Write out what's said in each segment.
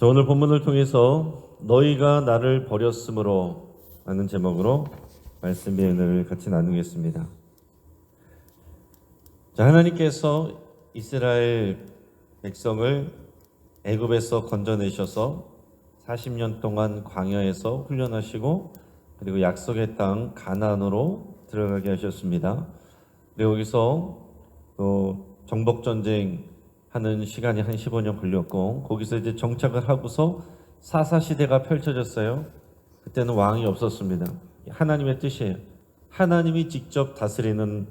자, 오늘 본문을 통해서 너희가 나를 버렸으므로 라는 제목으로 말씀의 은혜를 같이 나누겠습니다. 자, 하나님께서 이스라엘 백성을 애굽에서 건져내셔서 40년 동안 광야에서 훈련하시고 그리고 약속의 땅 가나안으로 들어가게 하셨습니다. 그리고 여기서 또 정복 전쟁 하는 시간이 한 15년 걸렸고 거기서 이제 정착을 하고서 사사 시대가 펼쳐졌어요. 그때는 왕이 없었습니다. 하나님의 뜻이에요. 하나님이 직접 다스리는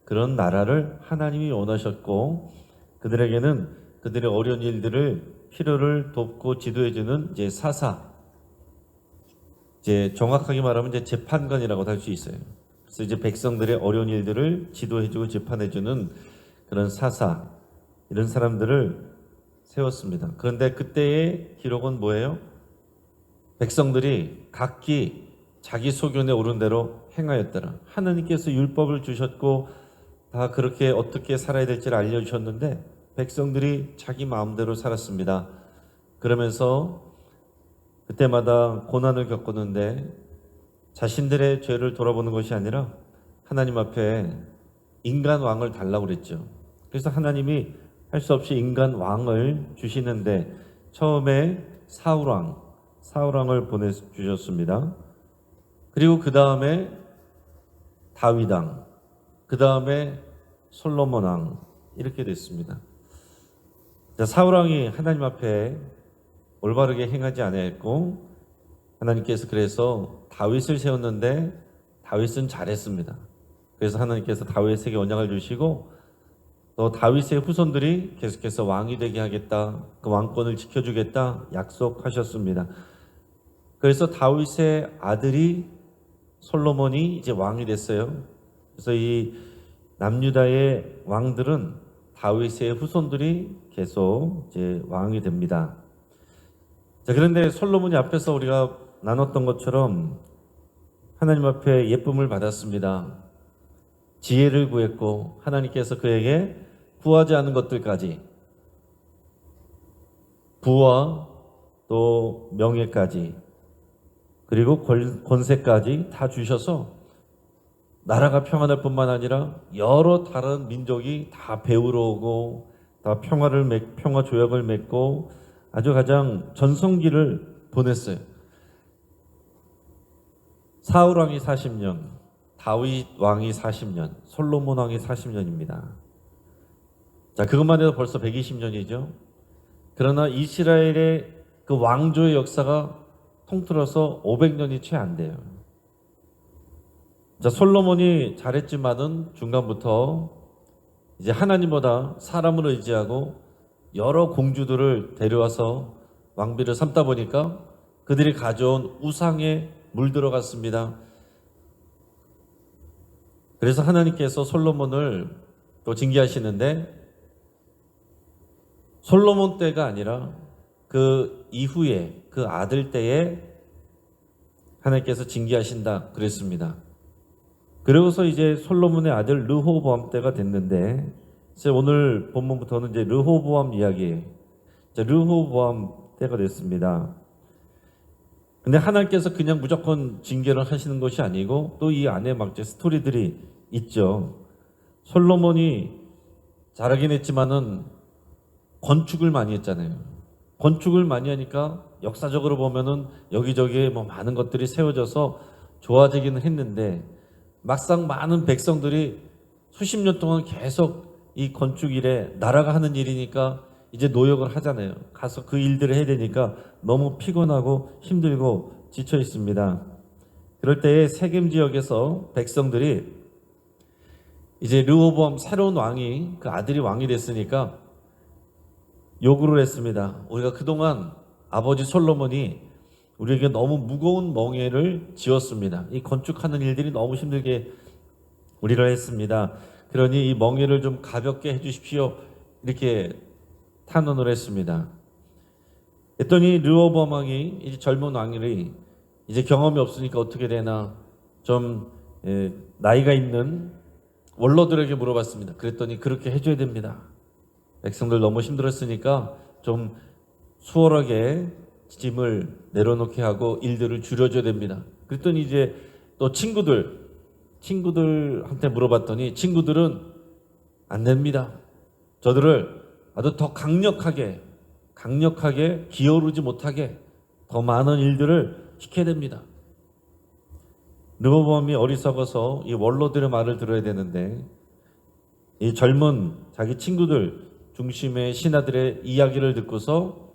그런 나라를 하나님이 원하셨고 그들에게는 그들의 어려운 일들을 필요를 돕고 지도해주는 이제 사사, 이제 정확하게 말하면 이제 재판관이라고도 할 수 있어요. 그래서 이제 백성들의 어려운 일들을 지도해주고 재판해주는 그런 사사, 이런 사람들을 세웠습니다. 그런데 그때의 기록은 뭐예요? 백성들이 각기 자기 소견에 오른 대로 행하였더라. 하나님께서 율법을 주셨고 다 그렇게 어떻게 살아야 될지를 알려주셨는데 백성들이 자기 마음대로 살았습니다. 그러면서 그때마다 고난을 겪었는데 자신들의 죄를 돌아보는 것이 아니라 하나님 앞에 인간 왕을 달라고 그랬죠. 그래서 하나님이 할 수 없이 인간 왕을 주시는데 처음에 사울왕을 보내주셨습니다. 그리고 그 다음에 다윗왕, 그 다음에 솔로몬왕 이렇게 됐습니다. 사울왕이 하나님 앞에 올바르게 행하지 않았고 하나님께서 그래서 다윗을 세웠는데 다윗은 잘했습니다. 그래서 하나님께서 다윗에게 언약을 주시고 또 다윗의 후손들이 계속해서 왕이 되게 하겠다, 그 왕권을 지켜주겠다 약속하셨습니다. 그래서 다윗의 아들이 솔로몬이 이제 왕이 됐어요. 그래서 이 남유다의 왕들은 다윗의 후손들이 계속 이제 왕이 됩니다. 자, 그런데 솔로몬이 앞에서 우리가 나눴던 것처럼 하나님 앞에 예쁨을 받았습니다. 지혜를 구했고 하나님께서 그에게 구하지 않은 것들까지 부와 또 명예까지 그리고 권세까지 다 주셔서 나라가 평안할 뿐만 아니라 여러 다른 민족이 다 배우러 오고 다 평화 조약을 맺고 아주 가장 전성기를 보냈어요. 사울 왕이 40년, 다윗 왕이 40년, 솔로몬 왕이 40년입니다. 자, 그것만 해도 벌써 120년이죠. 그러나 이스라엘의 그 왕조의 역사가 통틀어서 500년이 채 안 돼요. 자, 솔로몬이 잘했지만은 중간부터 이제 하나님보다 사람을 의지하고 여러 공주들을 데려와서 왕비를 삼다 보니까 그들이 가져온 우상에 물들어갔습니다. 그래서 하나님께서 솔로몬을 또 징계하시는데 솔로몬 때가 아니라 그 이후에 그 아들 때에 하나님께서 징계하신다 그랬습니다. 그러고서 이제 솔로몬의 아들 르호보암 때가 됐는데 이제 오늘 본문부터는 이제 르호보암 이야기예요. 르호보암 때가 됐습니다. 근데 하나님께서 그냥 무조건 징계를 하시는 것이 아니고 또 이 안에 막 스토리들이 있죠. 솔로몬이 잘하긴 했지만은 건축을 많이 했잖아요. 건축을 많이 하니까 역사적으로 보면은 여기저기에 뭐 많은 것들이 세워져서 좋아지기는 했는데 막상 많은 백성들이 수십 년 동안 계속 이 건축 일에 나라가 하는 일이니까 이제 노역을 하잖아요. 가서 그 일들을 해야 되니까 너무 피곤하고 힘들고 지쳐 있습니다. 그럴 때에 세겜 지역에서 백성들이 이제 르호보암 새로운 왕이 그 아들이 왕이 됐으니까 요구를 했습니다. 우리가 그동안 아버지 솔로몬이 우리에게 너무 무거운 멍에를 지었습니다. 이 건축하는 일들이 너무 힘들게 우리를 했습니다. 그러니 이 멍에를 좀 가볍게 해주십시오. 이렇게 탄원을 했습니다. 했더니 르호보암 왕이 이제 젊은 왕이 이제 경험이 없으니까 어떻게 되나 좀 나이가 있는 원로들에게 물어봤습니다. 그랬더니 그렇게 해줘야 됩니다. 백성들 너무 힘들었으니까 좀 수월하게 짐을 내려놓게 하고 일들을 줄여줘야 됩니다. 그랬더니 이제 또 친구들한테 물어봤더니 친구들은 안 됩니다. 저들을 아주 더 강력하게 기어오르지 못하게 더 많은 일들을 시켜야 됩니다. 르호보암이 어리석어서 이 원로들의 말을 들어야 되는데 이 젊은 자기 친구들 중심의 신하들의 이야기를 듣고서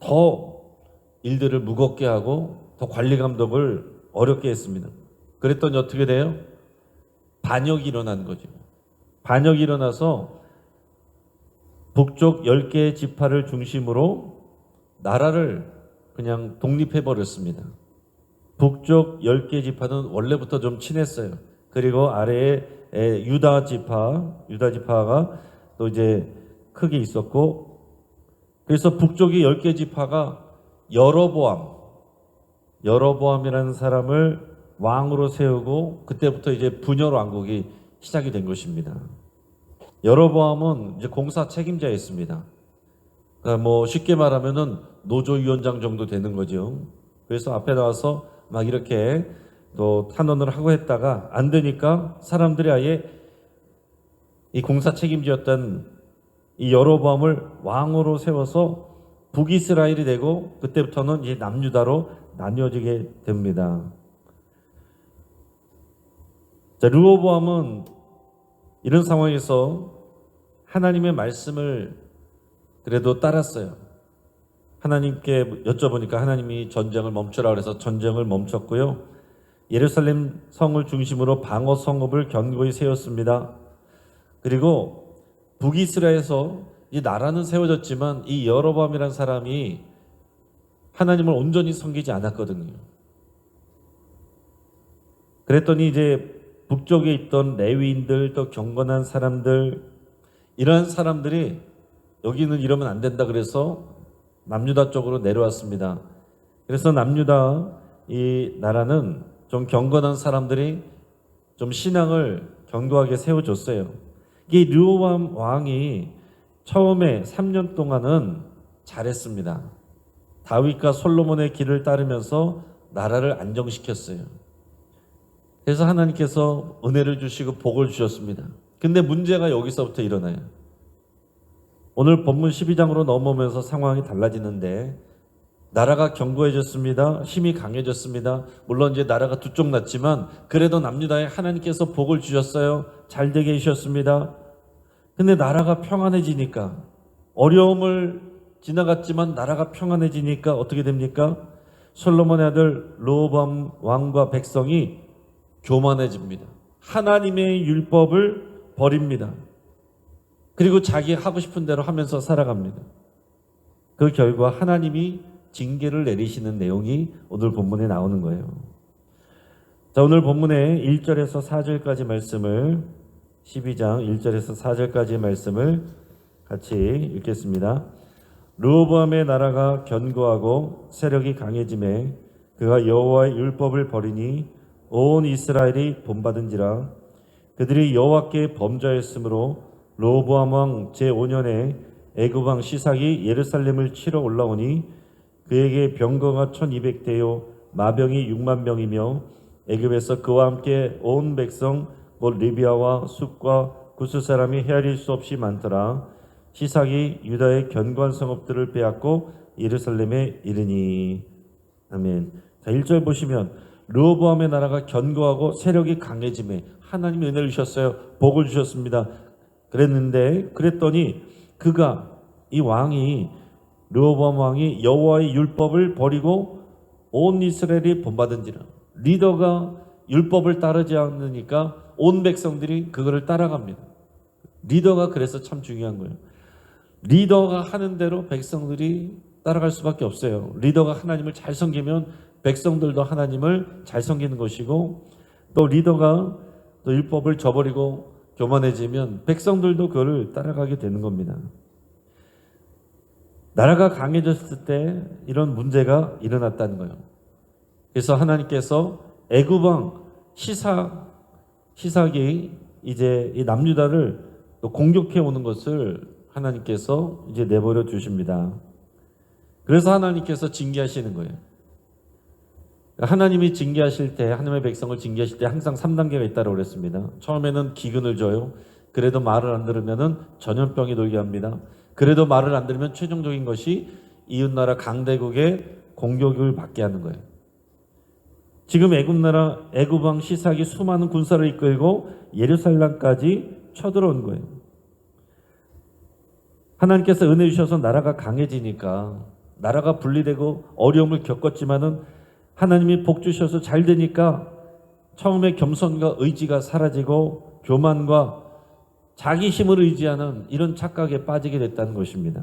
더 일들을 무겁게 하고 더 관리 감독을 어렵게 했습니다. 그랬더니 어떻게 돼요? 반역이 일어난 거죠. 반역이 일어나서 북쪽 10개의 지파를 중심으로 나라를 그냥 독립해 버렸습니다. 북쪽 10개 지파는 원래부터 좀 친했어요. 그리고 아래에 유다 지파가 또 이제 크게 있었고, 그래서 북쪽의 10개 지파가 여로보암이라는 사람을 왕으로 세우고 그때부터 이제 분열 왕국이 시작이 된 것입니다. 여로보암은 이제 공사 책임자였습니다. 그러니까 뭐 쉽게 말하면은 노조위원장 정도 되는 거죠. 그래서 앞에 나와서 막 이렇게 또 탄원을 하고 했다가 안 되니까 사람들이 아예 이 공사 책임자였던 이 여로보암을 왕으로 세워서 북이스라엘이 되고 그때부터는 이제 남유다로 나뉘어지게 됩니다. 자, 르호보암은 이런 상황에서 하나님의 말씀을 그래도 따랐어요. 하나님께 여쭤보니까 하나님이 전쟁을 멈추라 그래서 전쟁을 멈췄고요. 예루살렘 성을 중심으로 방어 성읍을 견고히 세웠습니다. 그리고 북이스라엘에서 이 나라는 세워졌지만 이 여로보암이라는 사람이 하나님을 온전히 섬기지 않았거든요. 그랬더니 이제 북쪽에 있던 레위인들 또 경건한 사람들 이러한 사람들이 여기는 이러면 안 된다 그래서 남유다 쪽으로 내려왔습니다. 그래서 남유다 이 나라는 좀 경건한 사람들이 좀 신앙을 견고하게 세워줬어요. 이 르호보암 왕이 처음에 3년 동안은 잘했습니다. 다윗과 솔로몬의 길을 따르면서 나라를 안정시켰어요. 그래서 하나님께서 은혜를 주시고 복을 주셨습니다. 근데 문제가 여기서부터 일어나요. 오늘 본문 12장으로 넘어오면서 상황이 달라지는데 나라가 견고해졌습니다. 힘이 강해졌습니다. 물론 이제 나라가 두 쪽 났지만 그래도 남유다에 하나님께서 복을 주셨어요. 잘 되게 해주셨습니다. 근데 나라가 평안해지니까 어려움을 지나갔지만 나라가 평안해지니까 어떻게 됩니까? 솔로몬의 아들 르호보암 왕과 백성이 교만해집니다. 하나님의 율법을 버립니다. 그리고 자기 하고 싶은 대로 하면서 살아갑니다. 그 결과 하나님이 징계를 내리시는 내용이 오늘 본문에 나오는 거예요. 자, 오늘 본문의 1절에서 4절까지 말씀을 12장 1절에서 4절까지 말씀을 같이 읽겠습니다. 르호보암의 나라가 견고하고 세력이 강해짐에 그가 여호와의 율법을 버리니 온 이스라엘이 본받은지라. 그들이 여호와께 범죄하였으므로 르호보암 왕 제5년에 애굽 왕 시삭이 예루살렘을 치러 올라오니 그에게 병거가 1200대요 마병이 6만 명이며 애굽에서 그와 함께 온 백성 곧 리비아와 숲과 구스 사람이 헤아릴 수 없이 많더라. 시삭이 유다의 견고한 성읍들을 빼앗고 예루살렘에 이르니. 아멘. 자, 1절 보시면 르호보암의 나라가 견고하고 세력이 강해짐에 하나님이 은혜를 주셨어요. 복을 주셨습니다. 그랬더니 그가 이 왕이 르호보암 왕이 여호와의 율법을 버리고 온 이스라엘이 본받은지라. 리더가 율법을 따르지 않으니까 온 백성들이 그거를 따라갑니다. 리더가 그래서 참 중요한 거예요. 리더가 하는 대로 백성들이 따라갈 수밖에 없어요. 리더가 하나님을 잘 섬기면 백성들도 하나님을 잘 섬기는 것이고, 또 리더가 또 율법을 저버리고 교만해지면 백성들도 그거를 따라가게 되는 겁니다. 나라가 강해졌을 때 이런 문제가 일어났다는 거예요. 그래서 하나님께서 애굽 왕 시삭이 이제 이 남유다를 또 공격해 오는 것을 하나님께서 이제 내버려 두십니다. 그래서 하나님께서 징계하시는 거예요. 하나님이 징계하실 때, 하나님의 백성을 징계하실 때 항상 3단계가 있다고 그랬습니다. 처음에는 기근을 줘요. 그래도 말을 안 들으면 전염병이 돌게 합니다. 그래도 말을 안 들으면 최종적인 것이 이웃나라 강대국의 공격을 받게 하는 거예요. 지금 애굽 왕 시삭이 수많은 군사를 이끌고 예루살렘까지 쳐들어온 거예요. 하나님께서 은혜 주셔서 나라가 강해지니까, 나라가 분리되고 어려움을 겪었지만은 하나님이 복 주셔서 잘 되니까 처음에 겸손과 의지가 사라지고 교만과 자기 힘을 의지하는 이런 착각에 빠지게 됐다는 것입니다.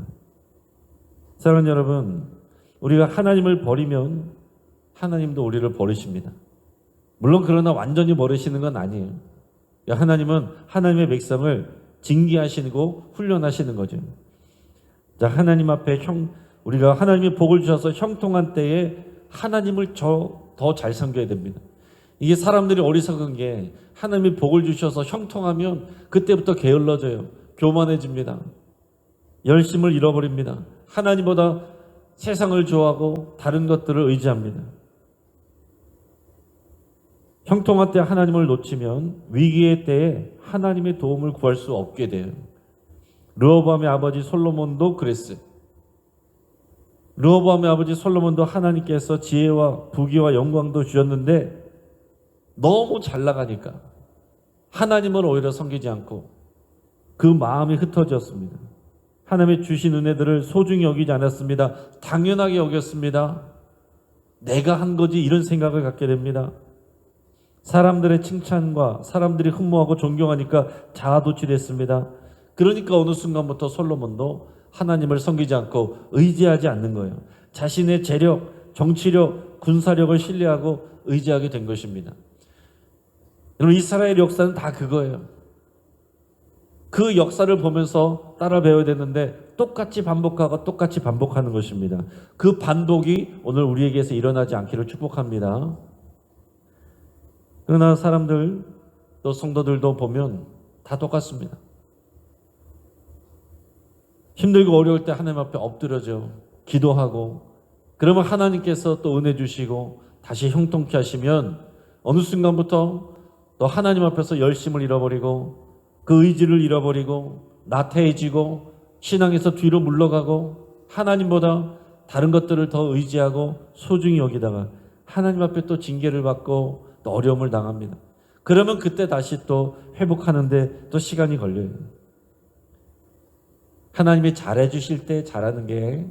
사랑하는 여러분, 우리가 하나님을 버리면 하나님도 우리를 버리십니다. 물론 그러나 완전히 버리시는 건 아니에요. 하나님은 하나님의 백성을 징계하시고 훈련하시는 거죠. 자, 하나님 앞에 우리가 하나님이 복을 주셔서 형통한 때에 하나님을 더 잘 섬겨야 됩니다. 이게 사람들이 어리석은 게 하나님이 복을 주셔서 형통하면 그때부터 게을러져요. 교만해집니다. 열심을 잃어버립니다. 하나님보다 세상을 좋아하고 다른 것들을 의지합니다. 형통한 때 하나님을 놓치면 위기의 때에 하나님의 도움을 구할 수 없게 돼요. 르호보암의 아버지 솔로몬도 그랬어요. 르호보암의 아버지 솔로몬도 하나님께서 지혜와 부귀와 영광도 주셨는데 너무 잘 나가니까 하나님을 오히려 섬기지 않고 그 마음이 흩어졌습니다. 하나님의 주신 은혜들을 소중히 여기지 않았습니다. 당연하게 여겼습니다. 내가 한 거지 이런 생각을 갖게 됩니다. 사람들의 칭찬과 사람들이 흠모하고 존경하니까 자아도취됐습니다. 그러니까 어느 순간부터 솔로몬도 하나님을 섬기지 않고 의지하지 않는 거예요. 자신의 재력, 정치력, 군사력을 신뢰하고 의지하게 된 것입니다. 여러분, 이스라엘 역사는 다 그거예요. 그 역사를 보면서 따라 배워야 되는데 똑같이 반복하고 똑같이 반복하는 것입니다. 그 반복이 오늘 우리에게서 일어나지 않기를 축복합니다. 그러나 사람들, 또 성도들도 보면 다 똑같습니다. 힘들고 어려울 때 하나님 앞에 엎드려져 기도하고, 그러면 하나님께서 또 은혜 주시고 다시 형통케 하시면 어느 순간부터 또 하나님 앞에서 열심을 잃어버리고 그 의지를 잃어버리고 나태해지고 신앙에서 뒤로 물러가고 하나님보다 다른 것들을 더 의지하고 소중히 여기다가 하나님 앞에 또 징계를 받고 또 어려움을 당합니다. 그러면 그때 다시 또 회복하는데 또 시간이 걸려요. 하나님이 잘해 주실 때 잘하는 게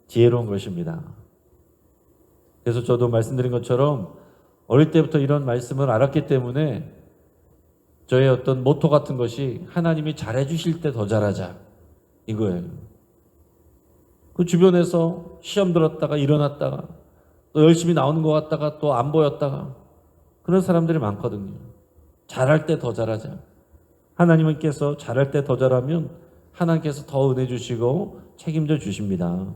지혜로운 것입니다. 그래서 저도 말씀드린 것처럼 어릴 때부터 이런 말씀을 알았기 때문에 저의 어떤 모토 같은 것이 하나님이 잘해 주실 때 더 잘하자 이거예요. 그 주변에서 시험 들었다가 일어났다가 또 열심히 나오는 것 같다가 또 안 보였다가 그런 사람들이 많거든요. 잘할 때 더 잘하자. 하나님께서 잘할 때 더 잘하면 하나님께서 더 은혜 주시고 책임져 주십니다.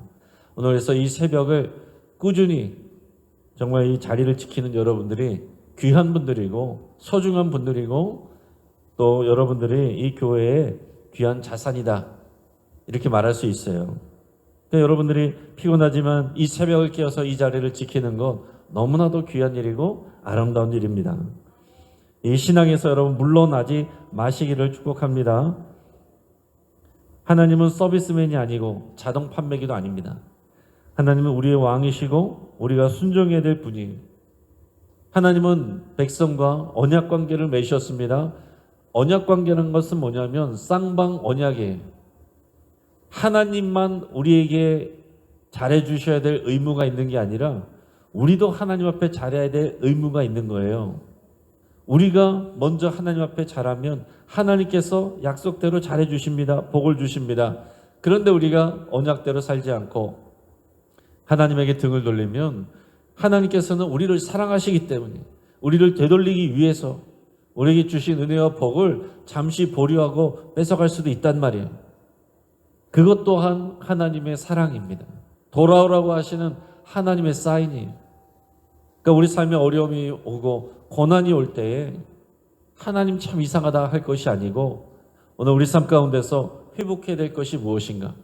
오늘 그래서 이 새벽을 꾸준히 정말 이 자리를 지키는 여러분들이 귀한 분들이고 소중한 분들이고 또 여러분들이 이 교회의 귀한 자산이다 이렇게 말할 수 있어요. 그러니까 여러분들이 피곤하지만 이 새벽을 깨어서 이 자리를 지키는 건 너무나도 귀한 일이고 아름다운 일입니다. 이 신앙에서 여러분 물러나지 마시기를 축복합니다. 하나님은 서비스맨이 아니고 자동 판매기도 아닙니다. 하나님은 우리의 왕이시고 우리가 순종해야 될 분이에요. 하나님은 백성과 언약 관계를 맺으셨습니다. 언약 관계라는 것은 뭐냐면 쌍방 언약이에요. 하나님만 우리에게 잘해 주셔야 될 의무가 있는 게 아니라 우리도 하나님 앞에 잘해야 될 의무가 있는 거예요. 우리가 먼저 하나님 앞에 잘하면 하나님께서 약속대로 잘해 주십니다. 복을 주십니다. 그런데 우리가 언약대로 살지 않고 하나님에게 등을 돌리면 하나님께서는 우리를 사랑하시기 때문에 우리를 되돌리기 위해서 우리에게 주신 은혜와 복을 잠시 보류하고 뺏어갈 수도 있단 말이에요. 그것 또한 하나님의 사랑입니다. 돌아오라고 하시는 하나님의 사인이에요. 그러니까 우리 삶에 어려움이 오고 고난이 올 때에 하나님 참 이상하다 할 것이 아니고 오늘 우리 삶 가운데서 회복해야 될 것이 무엇인가?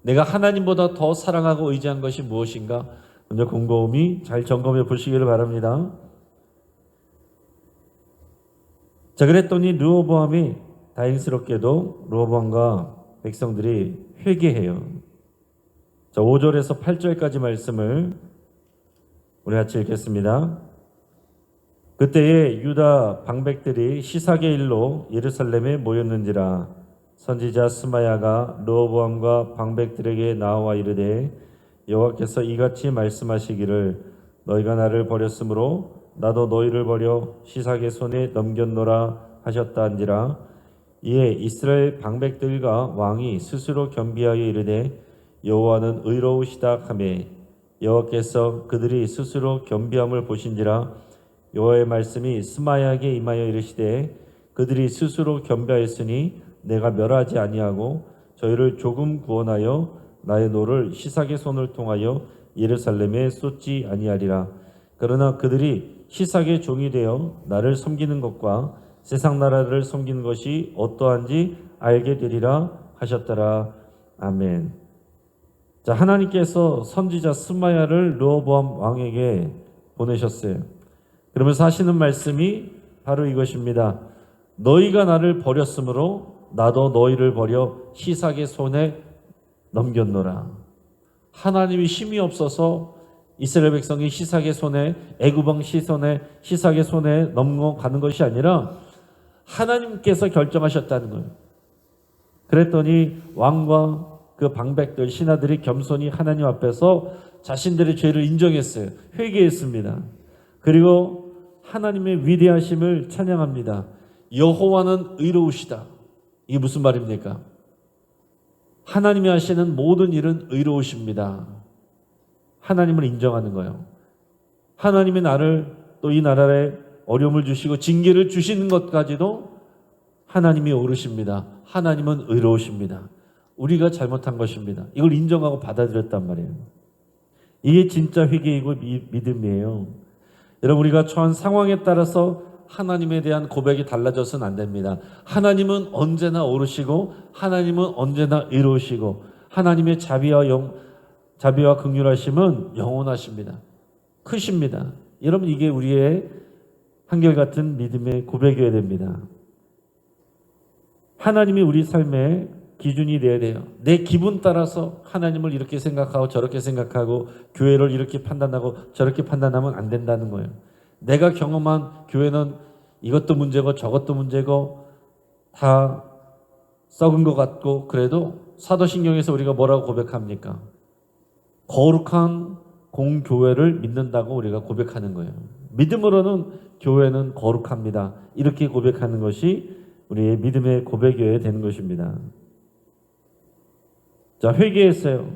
내가 하나님보다 더 사랑하고 의지한 것이 무엇인가? 먼저 곰곰이 잘 점검해 보시기를 바랍니다. 자, 그랬더니 르호보암이 다행스럽게도 르호보암과 백성들이 회개해요. 자, 5절에서 8절까지 말씀을 우리 같이 읽겠습니다. 그때에 유다 방백들이 시삭의 일로 예루살렘에 모였는지라. 선지자 스마야가 르호보암과 방백들에게 나와 이르되 여호와께서 이같이 말씀하시기를 너희가 나를 버렸으므로 나도 너희를 버려 시삭의 손에 넘겼노라 하셨다한지라. 이에 이스라엘 방백들과 왕이 스스로 겸비하여 이르되 여호와는 의로우시다 하매 여호와께서 그들이 스스로 겸비함을 보신지라. 여호와의 말씀이 스마야에게 임하여 이르시되 그들이 스스로 겸비하였으니 내가 멸하지 아니하고 저희를 조금 구원하여 나의 노를 시삭의 손을 통하여 예루살렘에 쏟지 아니하리라. 그러나 그들이 시삭의 종이 되어 나를 섬기는 것과 세상 나라를 섬기는 것이 어떠한지 알게 되리라 하셨더라. 아멘. 자, 하나님께서 선지자 스마야를 르호보암 왕에게 보내셨어요. 그러면서 하시는 말씀이 바로 이것입니다. 너희가 나를 버렸으므로 나도 너희를 버려 시삭의 손에 넘겼노라. 하나님이 힘이 없어서 이스라엘 백성이 시삭의 손에, 애굽 왕 시삭의 손에 넘어가는 것이 아니라 하나님께서 결정하셨다는 거예요. 그랬더니 왕과 그 방백들, 신하들이 겸손히 하나님 앞에서 자신들의 죄를 인정했어요. 회개했습니다. 그리고 하나님의 위대하심을 찬양합니다. 여호와는 의로우시다. 이게 무슨 말입니까? 하나님이 하시는 모든 일은 의로우십니다. 하나님을 인정하는 거예요. 하나님이 나를 또 이 나라에 어려움을 주시고 징계를 주시는 것까지도 하나님이 옳으십니다. 하나님은 의로우십니다. 우리가 잘못한 것입니다. 이걸 인정하고 받아들였단 말이에요. 이게 진짜 회개이고 믿음이에요. 여러분, 우리가 처한 상황에 따라서 하나님에 대한 고백이 달라져서는 안 됩니다. 하나님은 언제나 옳으시고 하나님은 언제나 의로우시고 하나님의 자비와 긍휼하심은 영원하십니다. 크십니다. 여러분, 이게 우리의 한결같은 믿음의 고백이어야 됩니다. 하나님이 우리 삶의 기준이 되어야 돼요. 내 기분 따라서 하나님을 이렇게 생각하고 저렇게 생각하고 교회를 이렇게 판단하고 저렇게 판단하면 안 된다는 거예요. 내가 경험한 교회는 이것도 문제고 저것도 문제고 다 썩은 것 같고, 그래도 사도신경에서 우리가 뭐라고 고백합니까? 거룩한 공교회를 믿는다고 우리가 고백하는 거예요. 믿음으로는 교회는 거룩합니다. 이렇게 고백하는 것이 우리의 믿음의 고백이어야 되는 것입니다. 자, 회개했어요.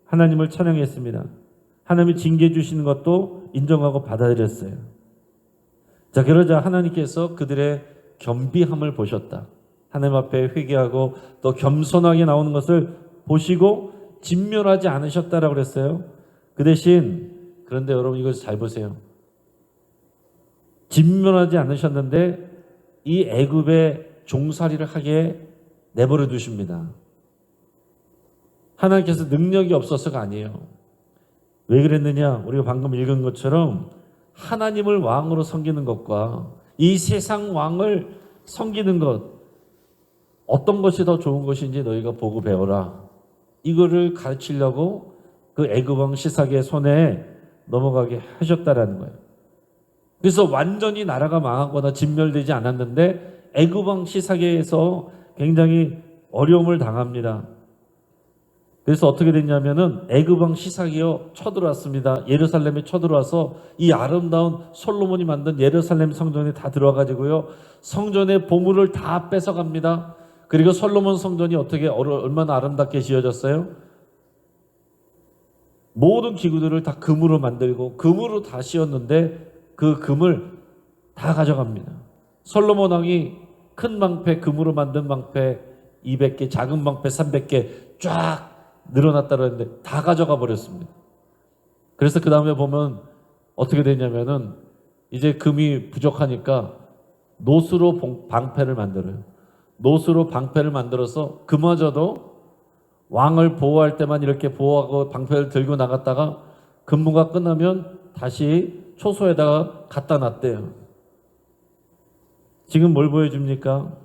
하나님을 찬양했습니다. 하나님이 징계 주시는 것도 인정하고 받아들였어요. 자, 그러자 하나님께서 그들의 겸비함을 보셨다. 하나님 앞에 회개하고 또 겸손하게 나오는 것을 보시고 진멸하지 않으셨다라고 그랬어요. 그 대신, 그런데 여러분 이것을 잘 보세요. 진멸하지 않으셨는데 이 애굽의 종살이를 하게 내버려 두십니다. 하나님께서 능력이 없어서가 아니에요. 왜 그랬느냐? 우리가 방금 읽은 것처럼 하나님을 왕으로 섬기는 것과 이 세상 왕을 섬기는 것, 어떤 것이 더 좋은 것인지 너희가 보고 배워라. 이거를 가르치려고 그 애굽 왕 시삭의 손에 넘어가게 하셨다라는 거예요. 그래서 완전히 나라가 망하거나 진멸되지 않았는데 애굽 왕 시삭에서 굉장히 어려움을 당합니다. 그래서 어떻게 됐냐면은 애굽 왕 시삭이요 쳐들어왔습니다. 예루살렘에 쳐들어와서 이 아름다운 솔로몬이 만든 예루살렘 성전에 다 들어와가지고요 성전의 보물을 다 뺏어갑니다. 그리고 솔로몬 성전이 어떻게 얼마나 아름답게 지어졌어요? 모든 기구들을 다 금으로 만들고 금으로 다 씌웠는데 그 금을 다 가져갑니다. 솔로몬 왕이 큰 방패, 금으로 만든 방패 200개, 작은 방패 300개 쫙 늘어났다고 했는데 다 가져가 버렸습니다. 그래서 그 다음에 보면 어떻게 되냐면은 이제 금이 부족하니까 노수로 방패를 만들어요. 노수로 방패를 만들어서 그마저도 왕을 보호할 때만 이렇게 보호하고 방패를 들고 나갔다가 근무가 끝나면 다시 초소에다가 갖다 놨대요. 지금 뭘 보여줍니까?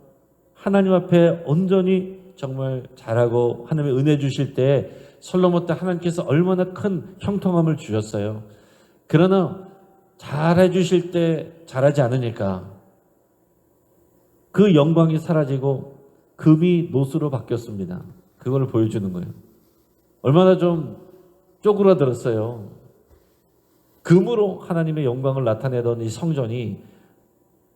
하나님 앞에 온전히 정말 잘하고 하나님의 은혜 주실 때 솔로몬 때 하나님께서 얼마나 큰 형통함을 주셨어요. 그러나 잘해 주실 때 잘하지 않으니까 그 영광이 사라지고 금이 노수로 바뀌었습니다. 그걸 보여주는 거예요. 얼마나 좀 쪼그라들었어요. 금으로 하나님의 영광을 나타내던 이 성전이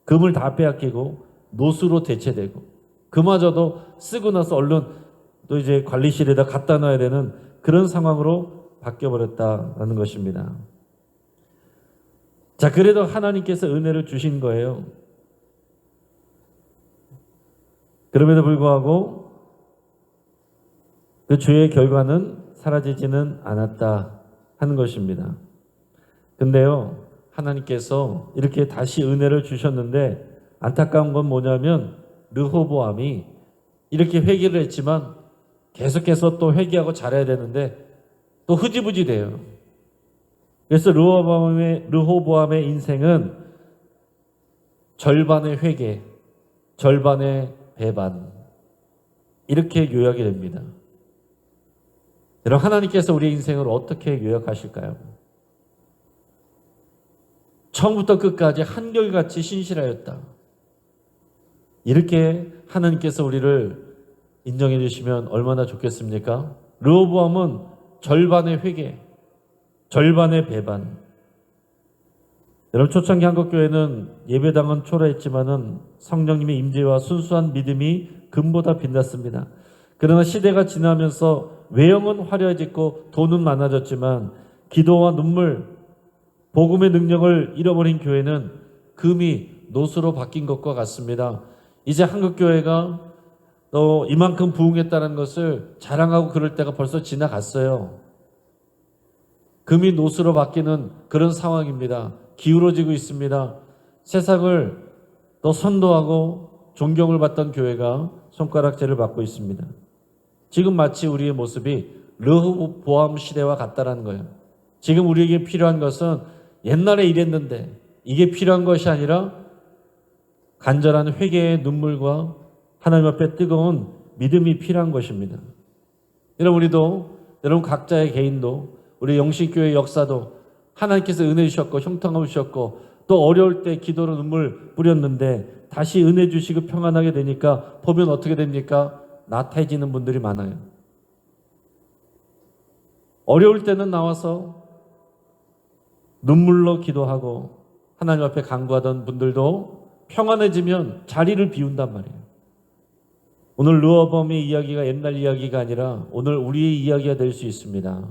금을 다 빼앗기고 노수로 대체되고 그마저도 쓰고 나서 얼른 또 이제 관리실에다 갖다 놔야 되는 그런 상황으로 바뀌어버렸다라는 것입니다. 자, 그래도 하나님께서 은혜를 주신 거예요. 그럼에도 불구하고 그 죄의 결과는 사라지지는 않았다 하는 것입니다. 근데요, 하나님께서 이렇게 다시 은혜를 주셨는데 안타까운 건 뭐냐면 르호보암이 이렇게 회개를 했지만 계속해서 또 회개하고 잘해야 되는데 또 흐지부지 돼요. 그래서 르호보암의 인생은 절반의 회개, 절반의 배반 이렇게 요약이 됩니다. 여러분, 하나님께서 우리의 인생을 어떻게 요약하실까요? 처음부터 끝까지 한결같이 신실하였다. 이렇게 하나님께서 우리를 인정해 주시면 얼마나 좋겠습니까? 르호보암은 절반의 회개, 절반의 배반. 여러분, 초창기 한국교회는 예배당은 초라했지만은 성령님의 임재와 순수한 믿음이 금보다 빛났습니다. 그러나 시대가 지나면서 외형은 화려해졌고 돈은 많아졌지만 기도와 눈물, 복음의 능력을 잃어버린 교회는 금이 노수로 바뀐 것과 같습니다. 이제 한국교회가 또 이만큼 부흥했다는 것을 자랑하고 그럴 때가 벌써 지나갔어요. 금이 노수로 바뀌는 그런 상황입니다. 기울어지고 있습니다. 세상을 또 선도하고 존경을 받던 교회가 손가락질을 받고 있습니다. 지금 마치 우리의 모습이 르호보암 시대와 같다라는 거예요. 지금 우리에게 필요한 것은 옛날에 이랬는데 이게 필요한 것이 아니라 간절한 회개의 눈물과 하나님 앞에 뜨거운 믿음이 필요한 것입니다. 여러분, 우리도 여러분 각자의 개인도 우리 영신교회 역사도 하나님께서 은혜 주셨고 형통함을 주셨고 또 어려울 때 기도로 눈물 뿌렸는데 다시 은혜 주시고 평안하게 되니까 보면 어떻게 됩니까? 나태해지는 분들이 많아요. 어려울 때는 나와서 눈물로 기도하고 하나님 앞에 간구하던 분들도 평안해지면 자리를 비운단 말이에요. 오늘 르호보암의 이야기가 옛날 이야기가 아니라 오늘 우리의 이야기가 될 수 있습니다.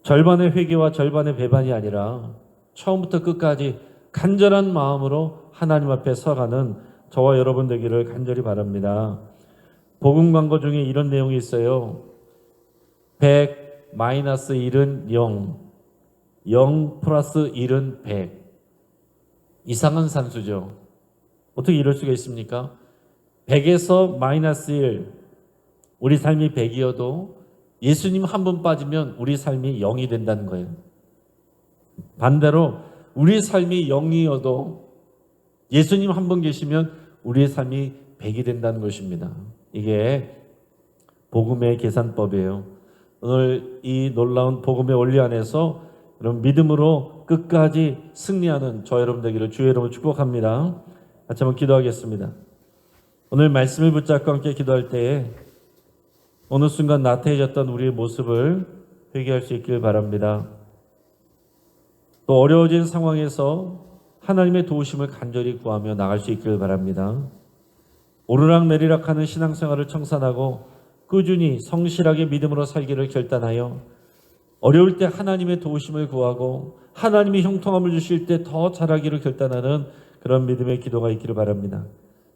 절반의 회개와 절반의 배반이 아니라 처음부터 끝까지 간절한 마음으로 하나님 앞에 서가는 저와 여러분 되기를 간절히 바랍니다. 복음 광고 중에 이런 내용이 있어요. 100 마이너스 1은 0, 0 플러스 1은 100. 이상한 산수죠. 어떻게 이럴 수가 있습니까? 100에서 마이너스 1, 우리 삶이 100이어도 예수님 한 분 빠지면 우리 삶이 0이 된다는 거예요. 반대로 우리 삶이 0이어도 예수님 한 분 계시면 우리의 삶이 100이 된다는 것입니다. 이게 복음의 계산법이에요. 오늘 이 놀라운 복음의 원리 안에서 여러분 믿음으로 끝까지 승리하는 저 여러분 되기를 주의 이름으로 축복합니다. 같이 한번 기도하겠습니다. 오늘 말씀을 붙잡고 함께 기도할 때에 어느 순간 나태해졌던 우리의 모습을 회개할 수 있길 바랍니다. 또 어려워진 상황에서 하나님의 도우심을 간절히 구하며 나갈 수 있길 바랍니다. 오르락내리락하는 신앙생활을 청산하고 꾸준히 성실하게 믿음으로 살기를 결단하여 어려울 때 하나님의 도우심을 구하고 하나님이 형통함을 주실 때 더 잘하기를 결단하는 그런 믿음의 기도가 있기를 바랍니다.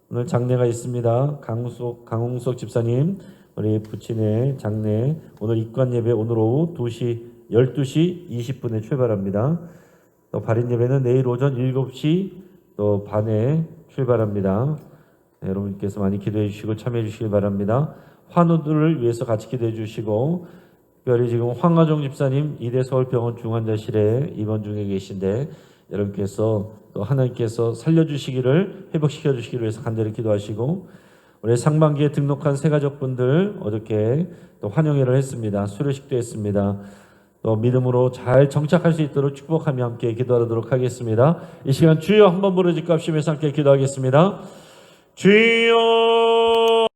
오늘 장례가 있습니다. 강홍석 집사님 우리 부친의 장례 오늘 입관 예배 오늘 오후 12시 20분에 출발합니다. 또 발인 예배는 내일 오전 7시 또 반에 출발합니다. 여러분께서 많이 기도해 주시고 참여해 주시기 바랍니다. 환우들을 위해서 같이 기도해 주시고, 특별히 지금 황화종 집사님 이대서울병원 중환자실에 입원 중에 계신데 여러분께서 또 하나님께서 살려주시기를, 회복시켜 주시기를 위해서 간절히 기도하시고, 올해 상반기에 등록한 새가족분들 어저께 또 환영회를 했습니다. 수료식도 했습니다. 또 믿음으로 잘 정착할 수 있도록 축복하며 함께 기도하도록 하겠습니다. 이 시간 주여 한번 부르짖고 합심해서 함께 기도하겠습니다. 주여